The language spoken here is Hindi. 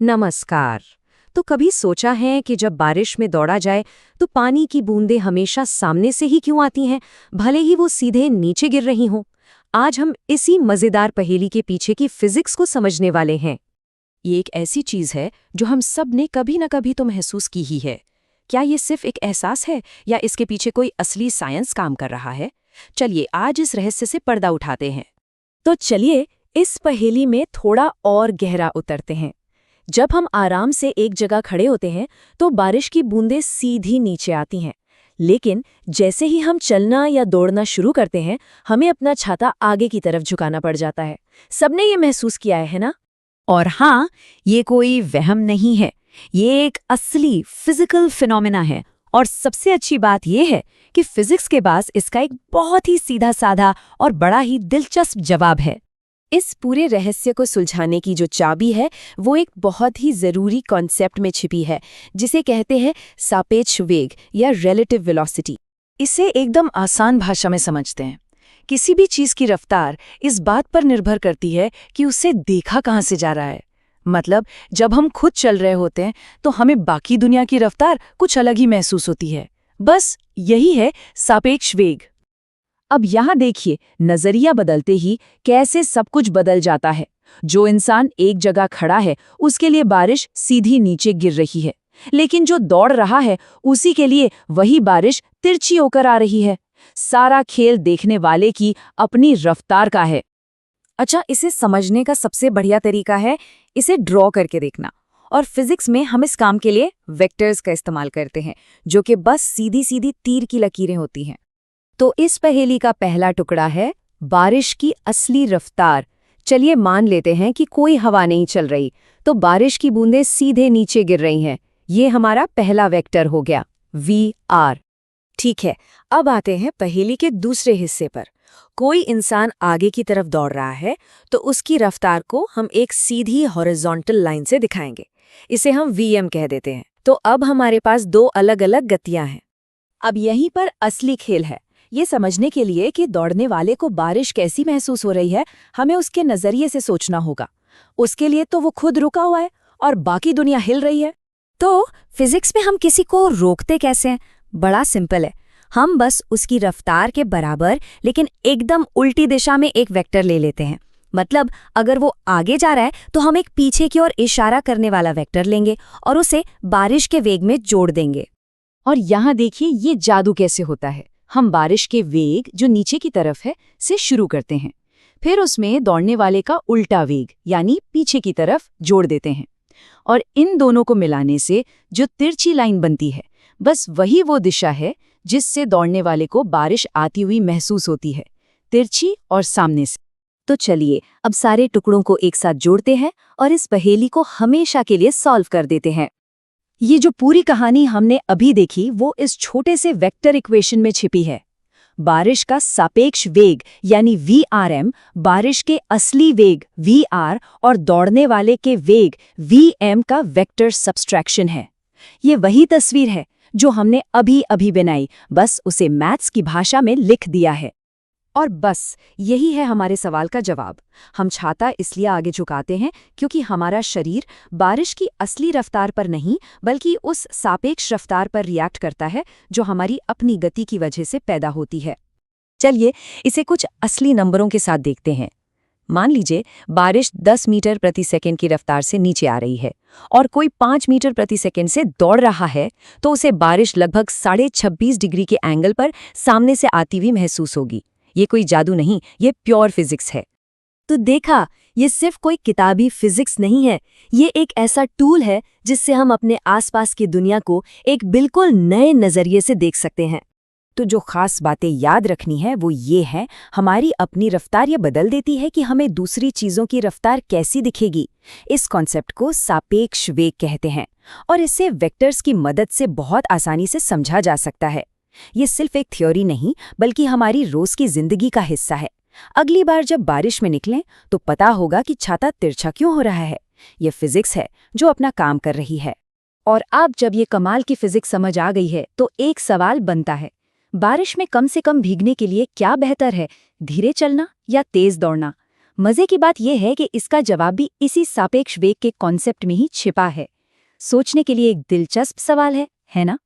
नमस्कार। तो कभी सोचा है कि जब बारिश में दौड़ा जाए तो पानी की बूंदें हमेशा सामने से ही क्यों आती हैं, भले ही वो सीधे नीचे गिर रही हों? आज हम इसी मजेदार पहेली के पीछे की फिजिक्स को समझने वाले हैं। ये एक ऐसी चीज है जो हम सब ने कभी न कभी तो महसूस की ही है। क्या ये सिर्फ एक एहसास है या इसके पीछे कोई असली साइंस काम कर रहा है? चलिए आज इस रहस्य से पर्दा उठाते हैं। तो चलिए इस पहेली में थोड़ा और गहरा उतरते हैं। जब हम आराम से एक जगह खड़े होते हैं तो बारिश की बूंदें सीधी नीचे आती हैं, लेकिन जैसे ही हम चलना या दौड़ना शुरू करते हैं हमें अपना छाता आगे की तरफ झुकाना पड़ जाता है। सबने ये महसूस किया है ना? और हाँ, ये कोई वहम नहीं है, ये एक असली फिजिकल फिनोमेना है। और सबसे अच्छी बात यह है कि फिजिक्स के पास इसका एक बहुत ही सीधा साधा और बड़ा ही दिलचस्प जवाब है। इस पूरे रहस्य को सुलझाने की जो चाबी है वो एक बहुत ही ज़रूरी कॉन्सेप्ट में छिपी है, जिसे कहते हैं सापेक्ष वेग या रिलेटिव वेलोसिटी। इसे एकदम आसान भाषा में समझते हैं। किसी भी चीज़ की रफ्तार इस बात पर निर्भर करती है कि उसे देखा कहाँ से जा रहा है। मतलब जब हम खुद चल रहे होते हैं तो हमें बाकी दुनिया की रफ्तार कुछ अलग ही महसूस होती है। बस यही है सापेक्ष वेग। अब यहाँ देखिए, नजरिया बदलते ही कैसे सब कुछ बदल जाता है। जो इंसान एक जगह खड़ा है उसके लिए बारिश सीधी नीचे गिर रही है, लेकिन जो दौड़ रहा है उसी के लिए वही बारिश तिरछी होकर आ रही है। सारा खेल देखने वाले की अपनी रफ्तार का है। अच्छा, इसे समझने का सबसे बढ़िया तरीका है इसे ड्रॉ करके देखना। और फिजिक्स में हम इस काम के लिए वेक्टर्स का इस्तेमाल करते हैं, जो कि बस सीधी सीधी तीर की लकीरें होती हैं। तो इस पहेली का पहला टुकड़ा है बारिश की असली रफ्तार। चलिए मान लेते हैं कि कोई हवा नहीं चल रही, तो बारिश की बूंदें सीधे नीचे गिर रही हैं। ये हमारा पहला वेक्टर हो गया, VR। ठीक है, अब आते हैं पहेली के दूसरे हिस्से पर। कोई इंसान आगे की तरफ दौड़ रहा है तो उसकी रफ्तार को हम एक सीधी हॉरिजॉन्टल लाइन से दिखाएंगे। इसे हम VM कह देते हैं। तो अब हमारे पास दो अलग अलग गतियां हैं। अब यहीं पर असली खेल है। ये समझने के लिए कि दौड़ने वाले को बारिश कैसी महसूस हो रही है, हमें उसके नजरिए से सोचना होगा। उसके लिए तो वो खुद रुका हुआ है और बाकी दुनिया हिल रही है। तो फिजिक्स में हम किसी को रोकते कैसे हैं? बड़ा सिंपल है। हम बस उसकी रफ्तार के बराबर लेकिन एकदम उल्टी दिशा में एक वेक्टर ले लेते हैं। मतलब अगर वो आगे जा रहा है तो हम एक पीछे की ओर इशारा करने वाला वेक्टर लेंगे और उसे बारिश के वेग में जोड़ देंगे। और यहाँ देखिए ये जादू कैसे होता है। हम बारिश के वेग जो नीचे की तरफ है से शुरू करते हैं, फिर उसमें दौड़ने वाले का उल्टा वेग यानी पीछे की तरफ जोड़ देते हैं। और इन दोनों को मिलाने से जो तिरछी लाइन बनती है, बस वही वो दिशा है जिससे दौड़ने वाले को बारिश आती हुई महसूस होती है, तिरछी और सामने से। तो चलिए अब सारे टुकड़ों को एक साथ जोड़ते हैं और इस पहेली को हमेशा के लिए सॉल्व कर देते हैं। ये जो पूरी कहानी हमने अभी देखी वो इस छोटे से वेक्टर इक्वेशन में छिपी है। बारिश का सापेक्ष वेग यानी VRM, बारिश के असली वेग VR और दौड़ने वाले के वेग VM का वेक्टर सब्सट्रैक्शन है। ये वही तस्वीर है जो हमने अभी अभी बनाई, बस उसे मैथ्स की भाषा में लिख दिया है। और बस यही है हमारे सवाल का जवाब। हम छाता इसलिए आगे झुकाते हैं क्योंकि हमारा शरीर बारिश की असली रफ्तार पर नहीं बल्कि उस सापेक्ष रफ्तार पर रिएक्ट करता है जो हमारी अपनी गति की वजह से पैदा होती है। चलिए इसे कुछ असली नंबरों के साथ देखते हैं। मान लीजिए बारिश 10 मीटर प्रति सेकंड की रफ्तार से नीचे आ रही है और कोई 5 मीटर प्रति सेकंड से दौड़ रहा है, तो उसे बारिश लगभग 26.5 डिग्री के एंगल पर सामने से आती हुई महसूस होगी। ये कोई जादू नहीं, ये प्योर फिजिक्स है। तो देखा, ये सिर्फ कोई किताबी फिजिक्स नहीं है, ये एक ऐसा टूल है जिससे हम अपने आसपास की दुनिया को एक बिल्कुल नए नजरिए से देख सकते हैं। तो जो खास बातें याद रखनी है वो ये है, हमारी अपनी रफ्तार ये बदल देती है कि हमें दूसरी चीजों की रफ्तार कैसी दिखेगी। इस कॉन्सेप्ट को सापेक्ष वेग कहते हैं और इसे वेक्टर्स की मदद से बहुत आसानी से समझा जा सकता है। ये सिर्फ एक थ्योरी नहीं बल्कि हमारी रोज की जिंदगी का हिस्सा है। अगली बार जब बारिश में निकलें तो पता होगा कि छाता तिरछा क्यों हो रहा है। ये फिजिक्स है जो अपना काम कर रही है। और अब जब ये कमाल की फिजिक्स समझ आ गई है तो एक सवाल बनता है, बारिश में कम से कम भीगने के लिए क्या बेहतर है, धीरे चलना या तेज दौड़ना? मजे की बात यह है कि इसका जवाब भी इसी सापेक्ष वेग के कॉन्सेप्ट में ही छिपा है। सोचने के लिए एक दिलचस्प सवाल है ना?